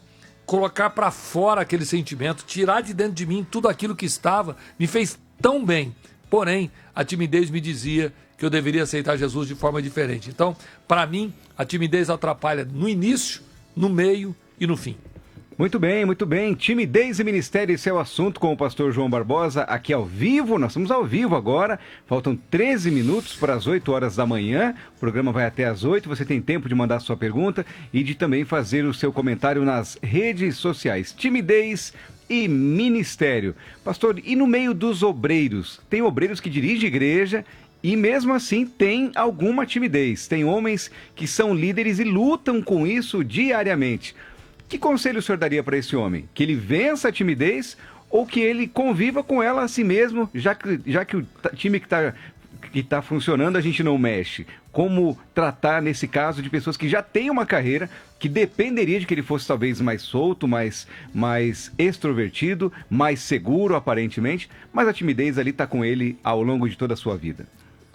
colocar para fora aquele sentimento, tirar de dentro de mim tudo aquilo que estava, me fez tão bem. Porém, a timidez me dizia que eu deveria aceitar Jesus de forma diferente. Então, para mim, a timidez atrapalha no início, no meio e no fim. Muito bem, muito bem. Timidez e ministério, esse é o assunto com o pastor João Barbosa, aqui ao vivo. Nós estamos ao vivo agora. Faltam 13 minutos para as 8 horas da manhã. O programa vai até às 8. Você tem tempo de mandar a sua pergunta e de também fazer o seu comentário nas redes sociais. Timidez e ministério. Pastor, e no meio dos obreiros? Tem obreiros que dirigem igreja e mesmo assim tem alguma timidez. Tem homens que são líderes e lutam com isso diariamente. Que conselho o senhor daria para esse homem? Que ele vença a timidez ou que ele conviva com ela a si mesmo, já que o time que tá funcionando a gente não mexe? Como tratar, nesse caso, de pessoas que já têm uma carreira, que dependeria de que ele fosse talvez mais solto, mais extrovertido, mais seguro aparentemente, mas a timidez ali está com ele ao longo de toda a sua vida?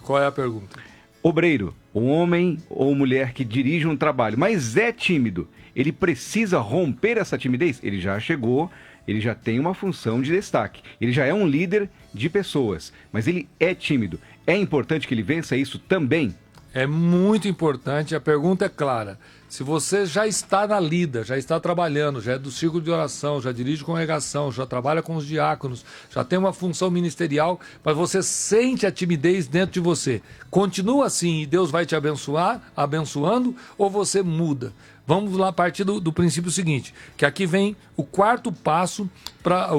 Qual é a pergunta? Obreiro, um homem ou mulher que dirige um trabalho, mas é tímido, ele precisa romper essa timidez? Ele já chegou, ele já tem uma função de destaque, ele já é um líder de pessoas, mas ele é tímido. É importante que ele vença isso também? É muito importante, a pergunta é clara. Se você já está na lida, já está trabalhando, já é do círculo de oração, já dirige congregação, já trabalha com os diáconos, já tem uma função ministerial, mas você sente a timidez dentro de você, continua assim e Deus vai te abençoando, ou você muda? Vamos lá partir do princípio seguinte, que aqui vem o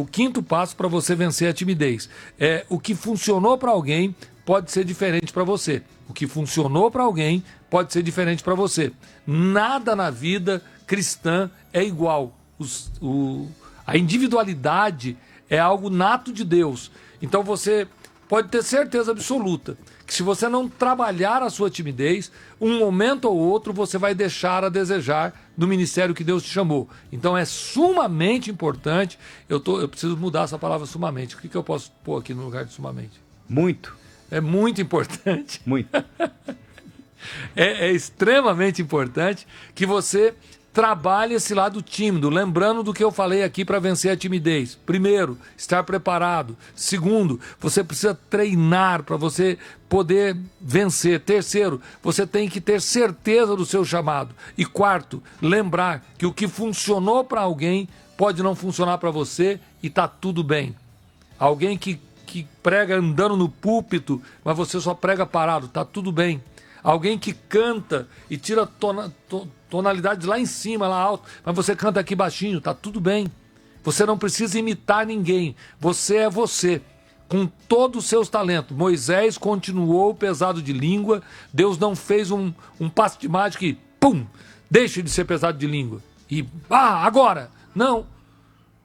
quinto passo para você vencer a timidez. O que funcionou para alguém pode ser diferente para você. O que funcionou para alguém pode ser diferente para você. Nada na vida cristã é igual. A individualidade é algo nato de Deus. Então você pode ter certeza absoluta que se você não trabalhar a sua timidez, um momento ou outro você vai deixar a desejar do ministério que Deus te chamou. Então é sumamente importante. Eu preciso mudar essa palavra sumamente. O que eu posso pôr aqui no lugar de sumamente? Muito. É muito importante. Muito. É extremamente importante que você trabalhe esse lado tímido, lembrando do que eu falei aqui para vencer a timidez. Primeiro, estar preparado. Segundo, você precisa treinar para você poder vencer. Terceiro, você tem que ter certeza do seu chamado. E quarto, lembrar que o que funcionou para alguém pode não funcionar para você e está tudo bem. Alguém que prega andando no púlpito, mas você só prega parado, tá tudo bem. Alguém que canta e tira tonalidade lá em cima, lá alto, mas você canta aqui baixinho, tá tudo bem. Você não precisa imitar ninguém, você é você, com todos os seus talentos. Moisés continuou pesado de língua, Deus não fez um passe de mágica e pum, deixe de ser pesado de língua. E, agora! Não.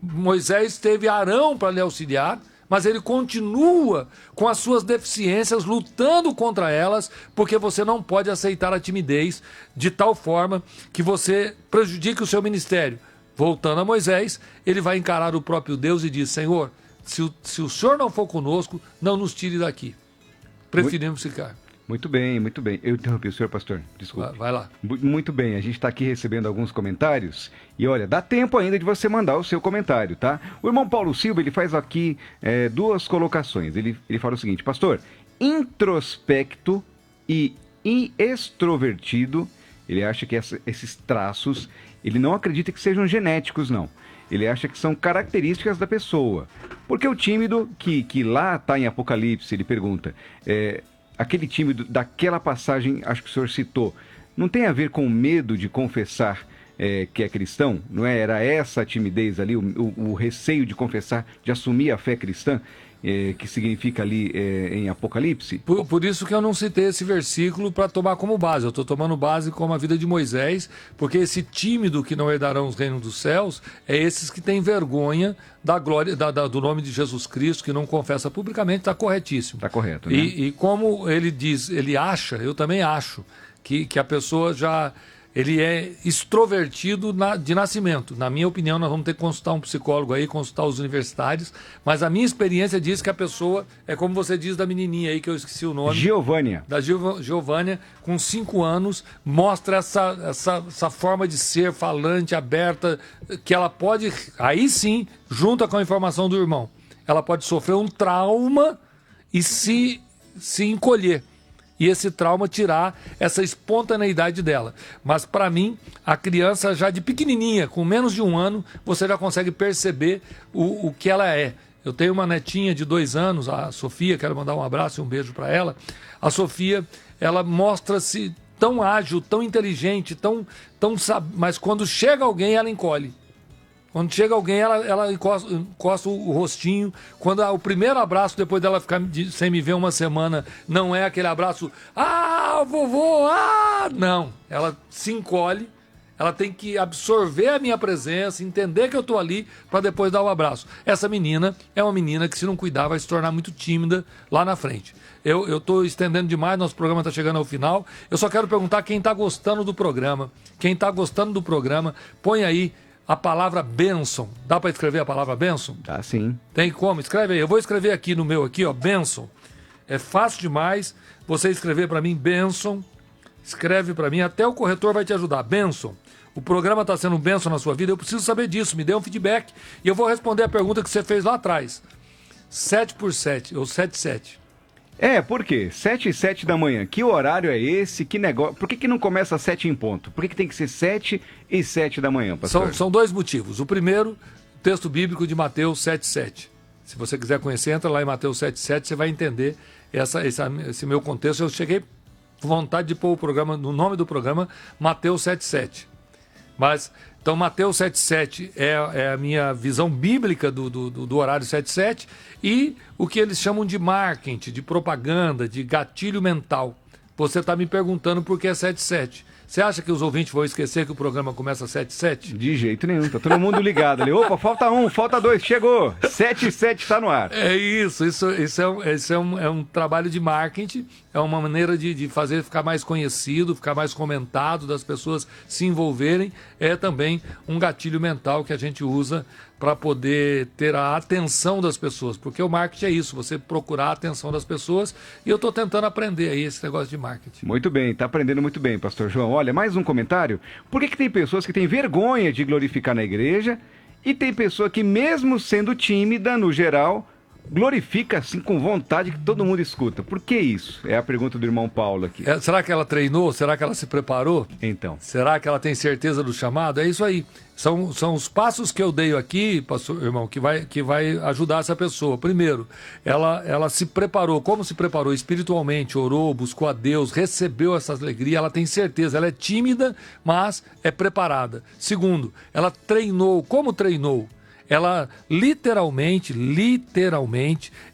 Moisés teve Arão para lhe auxiliar, mas ele continua com as suas deficiências, lutando contra elas, porque você não pode aceitar a timidez de tal forma que você prejudique o seu ministério. Voltando a Moisés, ele vai encarar o próprio Deus e diz: Senhor, se o Senhor não for conosco, não nos tire daqui. Preferimos ficar. Muito bem, muito bem. Eu interrompi o senhor, pastor. Desculpe. Vai lá. Muito bem, a gente está aqui recebendo alguns comentários e olha, dá tempo ainda de você mandar o seu comentário, tá? O irmão Paulo Silva, ele faz aqui duas colocações. Ele fala o seguinte: pastor, introspecto e extrovertido, ele acha que esses traços, ele não acredita que sejam genéticos, não. Ele acha que são características da pessoa. Porque o tímido, que lá está em Apocalipse, ele pergunta... Aquele tímido daquela passagem, acho que o senhor citou, não tem a ver com o medo de confessar que é cristão? Não é? Era essa a timidez ali, o receio de confessar, de assumir a fé cristã, que significa ali em Apocalipse? Por isso que eu não citei esse versículo para tomar como base. Eu estou tomando base como a vida de Moisés, porque esse tímido que não herdarão os reinos dos céus é esses que têm vergonha da glória do nome de Jesus Cristo, que não confessa publicamente. Está corretíssimo. Está correto, né? E como ele diz, ele acha, eu também acho, que a pessoa já ele é extrovertido de nascimento. Na minha opinião, nós vamos ter que consultar um psicólogo aí, consultar os universitários, mas a minha experiência diz que a pessoa, é como você diz da menininha aí, que eu esqueci o nome. Giovânia. Da Giovânia, com 5 anos, mostra essa forma de ser falante, aberta, que ela pode, aí sim, junto com a informação do irmão, ela pode sofrer um trauma e se encolher. E esse trauma tirar essa espontaneidade dela. Mas para mim, a criança já de pequenininha, com menos de 1 ano, você já consegue perceber o que ela é. Eu tenho uma netinha de 2 anos, a Sofia, quero mandar um abraço e um beijo para ela. A Sofia, ela mostra-se tão ágil, tão inteligente, mas quando chega alguém, ela encolhe. Quando chega alguém, ela encosta o rostinho. Quando o primeiro abraço, depois dela ficar sem me ver 1 semana, não é aquele abraço, vovô, não. Ela se encolhe, ela tem que absorver a minha presença, entender que eu estou ali, para depois dar o abraço. Essa menina é uma menina que, se não cuidar, vai se tornar muito tímida lá na frente. Eu estou estendendo demais, nosso programa está chegando ao final. Eu só quero perguntar quem está gostando do programa. Quem está gostando do programa, põe aí a palavra bênção. Dá para escrever a palavra bênção? Tá, sim. Tem como? Escreve aí. Eu vou escrever aqui no meu, aqui, ó, bênção. É fácil demais você escrever para mim, bênção. Escreve para mim, até o corretor vai te ajudar. Bênção. O programa está sendo bênção na sua vida, eu preciso saber disso. Me dê um feedback e eu vou responder a pergunta que você fez lá atrás. 7 por 7, ou 7 7. Por quê? 7 e 7 da manhã. Que horário é esse? Que negócio? Por que não começa às 7 em ponto? Por que tem que ser 7 e 7 da manhã, pastor? São 2 motivos. O primeiro, texto bíblico de Mateus 7, 7. Se você quiser conhecer, entra lá em Mateus 7, 7, você vai entender esse meu contexto. Eu cheguei com vontade de pôr o programa, no nome do programa, Mateus 7, 7. Então, Mateus 7,7 é a minha visão bíblica do horário 7,7 e o que eles chamam de marketing, de propaganda, de gatilho mental. Você está me perguntando por que é 7,7. Você acha que os ouvintes vão esquecer que o programa começa às 7h07? De jeito nenhum, tá todo mundo ligado ali. Opa, falta 1, falta 2, chegou. 7h07 tá no ar. É isso é um trabalho de marketing, é uma maneira de fazer ficar mais conhecido, ficar mais comentado, das pessoas se envolverem. É também um gatilho mental que a gente usa para poder ter a atenção das pessoas, porque o marketing é isso, você procurar a atenção das pessoas, e eu estou tentando aprender aí esse negócio de marketing. Muito bem, está aprendendo muito bem, pastor João. Olha, mais um comentário. Por que tem pessoas que têm vergonha de glorificar na igreja e tem pessoa que, mesmo sendo tímida, no geral, glorifica assim com vontade que todo mundo escuta? Por que isso? É a pergunta do irmão Paulo aqui. Será que ela treinou? Será que ela se preparou? Então. Será que ela tem certeza do chamado? É isso aí. São os passos que eu dei aqui, pastor, irmão, que vai ajudar essa pessoa. Primeiro, ela se preparou. Como se preparou? Espiritualmente, orou, buscou a Deus, recebeu essa alegria, ela tem certeza. Ela é tímida, mas é preparada. Segundo, ela treinou. Como treinou? Ela literalmente,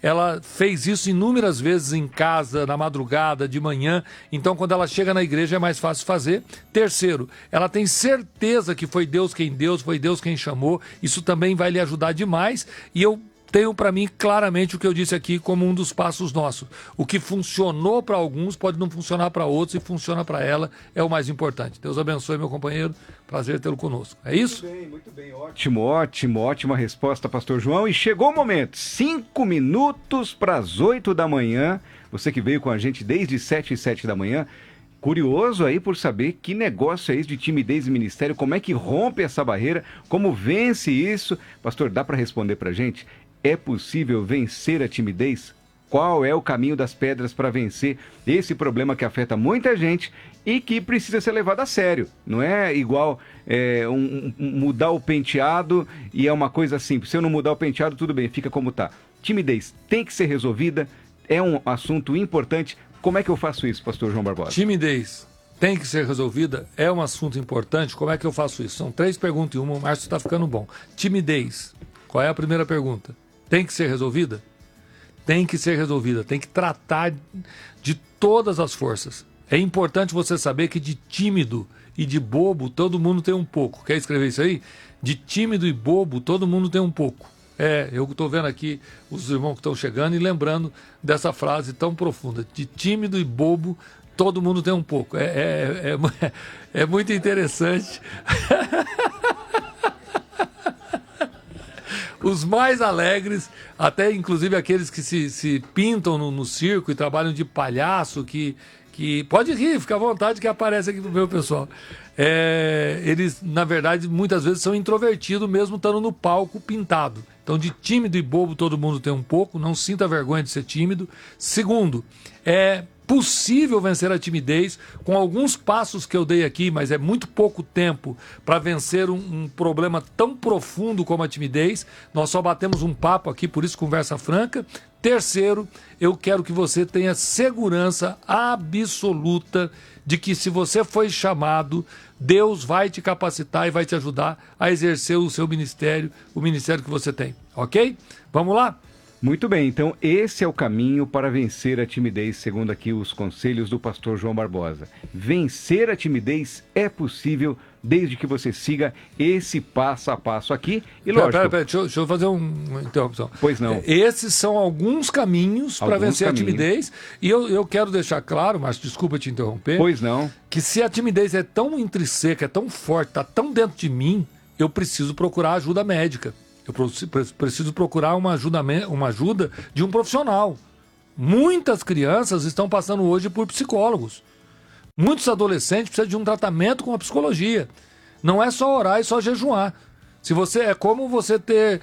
ela fez isso inúmeras vezes em casa, na madrugada, de manhã. Então, quando ela chega na igreja, é mais fácil fazer. Terceiro, ela tem certeza que foi Deus quem chamou. Isso também vai lhe ajudar demais. E eu tenho para mim claramente o que eu disse aqui como um dos passos nossos. O que funcionou para alguns pode não funcionar para outros, e funciona para ela é o mais importante. Deus abençoe, meu companheiro. Prazer tê-lo conosco. É isso? Muito bem. Ótima resposta, pastor João. E chegou o momento. 5 minutos para as 8 da manhã. Você que veio com a gente desde 7h07 da manhã. Curioso aí por saber que negócio é esse de timidez e ministério, como é que rompe essa barreira, como vence isso. Pastor, dá para responder para a gente? É possível vencer a timidez? Qual é o caminho das pedras para vencer esse problema que afeta muita gente e que precisa ser levado a sério? Não é igual mudar o penteado e é uma coisa simples. Se eu não mudar o penteado, tudo bem, fica como está. Timidez tem que ser resolvida, é um assunto importante. Como é que eu faço isso, pastor João Barbosa? Timidez tem que ser resolvida, é um assunto importante. Como é que eu faço isso? São 3 perguntas em uma, o Márcio está ficando bom. Timidez, qual é a primeira pergunta? Tem que ser resolvida? Tem que ser resolvida, tem que tratar de todas as forças. É importante você saber que de tímido e de bobo todo mundo tem um pouco. Quer escrever isso aí? De tímido e bobo todo mundo tem um pouco. Eu estou vendo aqui os irmãos que estão chegando e lembrando dessa frase tão profunda. De tímido e bobo todo mundo tem um pouco. É muito interessante. Os mais alegres, até inclusive aqueles que se pintam no circo e trabalham de palhaço, que pode rir, fica à vontade que aparece aqui pro meu pessoal. Eles, na verdade, muitas vezes são introvertidos, mesmo estando no palco pintado. Então, de tímido e bobo, todo mundo tem um pouco. Não sinta vergonha de ser tímido. Segundo, é possível vencer a timidez com alguns passos que eu dei aqui, mas é muito pouco tempo para vencer um problema tão profundo como a timidez. Nós só batemos um papo aqui, por isso conversa franca. Terceiro, eu quero que você tenha segurança absoluta de que se você foi chamado, Deus vai te capacitar e vai te ajudar a exercer o seu ministério, o ministério que você tem, ok? Vamos lá? Muito bem, então esse é o caminho para vencer a timidez, segundo aqui os conselhos do pastor João Barbosa. Vencer a timidez é possível desde que você siga esse passo a passo aqui. E lógico... Pera, deixa eu fazer uma interrupção. Pois não. Esses são alguns caminhos para vencer a timidez. E eu quero deixar claro, mas desculpa te interromper. Pois não. Que se a timidez é tão intrínseca, é tão forte, está tão dentro de mim, eu preciso procurar ajuda médica. Eu preciso procurar uma ajuda de um profissional. Muitas crianças estão passando hoje por psicólogos. Muitos adolescentes precisam de um tratamento com a psicologia. Não é só orar e só jejuar. É como você ter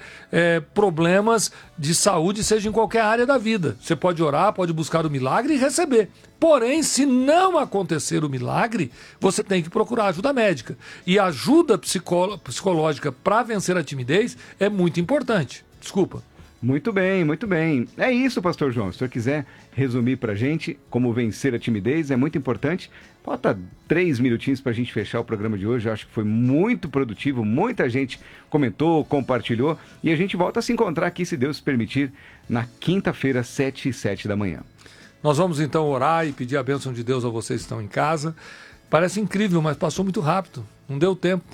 problemas de saúde, seja em qualquer área da vida. Você pode orar, pode buscar o milagre e receber. Porém, se não acontecer o milagre, você tem que procurar ajuda médica. E a ajuda psicológica para vencer a timidez é muito importante. Desculpa. Muito bem, muito bem. É isso, pastor João. Se o senhor quiser resumir para a gente como vencer a timidez, é muito importante. Falta 3 minutinhos para a gente fechar o programa de hoje. Eu acho que foi muito produtivo, muita gente comentou, compartilhou. E a gente volta a se encontrar aqui, se Deus permitir, na quinta-feira, 7h07 da manhã. Nós vamos então orar e pedir a bênção de Deus a vocês que estão em casa. Parece incrível, mas passou muito rápido. Não deu tempo.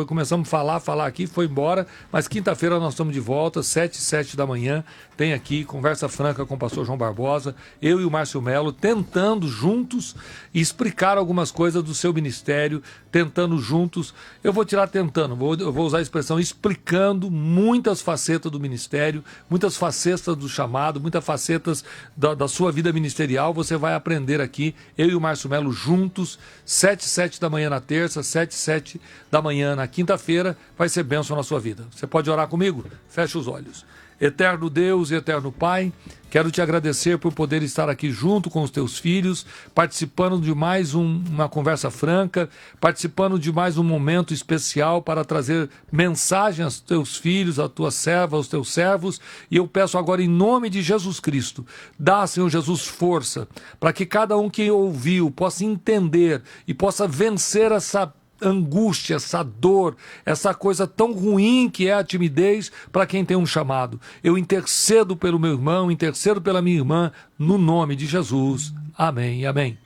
Começamos a falar aqui, foi embora, mas quinta-feira nós estamos de volta, 7h07 da manhã, tem aqui Conversa Franca com o pastor João Barbosa, eu e o Márcio Melo, tentando juntos explicar algumas coisas do seu ministério, tentando juntos, eu vou usar a expressão explicando muitas facetas do ministério, muitas facetas do chamado, muitas facetas da sua vida ministerial, você vai aprender aqui, eu e o Márcio Melo juntos, 7h07 da manhã na terça, 7h07 da manhã na quinta-feira, vai ser bênção na sua vida. Você pode orar comigo? Feche os olhos. Eterno Deus e eterno Pai, quero te agradecer por poder estar aqui junto com os teus filhos, participando de mais uma conversa franca, participando de mais um momento especial para trazer mensagem aos teus filhos, à tua serva, aos teus servos, e eu peço agora em nome de Jesus Cristo, dá, Senhor Jesus, força, para que cada um que ouviu possa entender e possa vencer essa angústia, essa dor, essa coisa tão ruim que é a timidez para quem tem um chamado. Eu intercedo pelo meu irmão, intercedo pela minha irmã, no nome de Jesus. Amém e amém.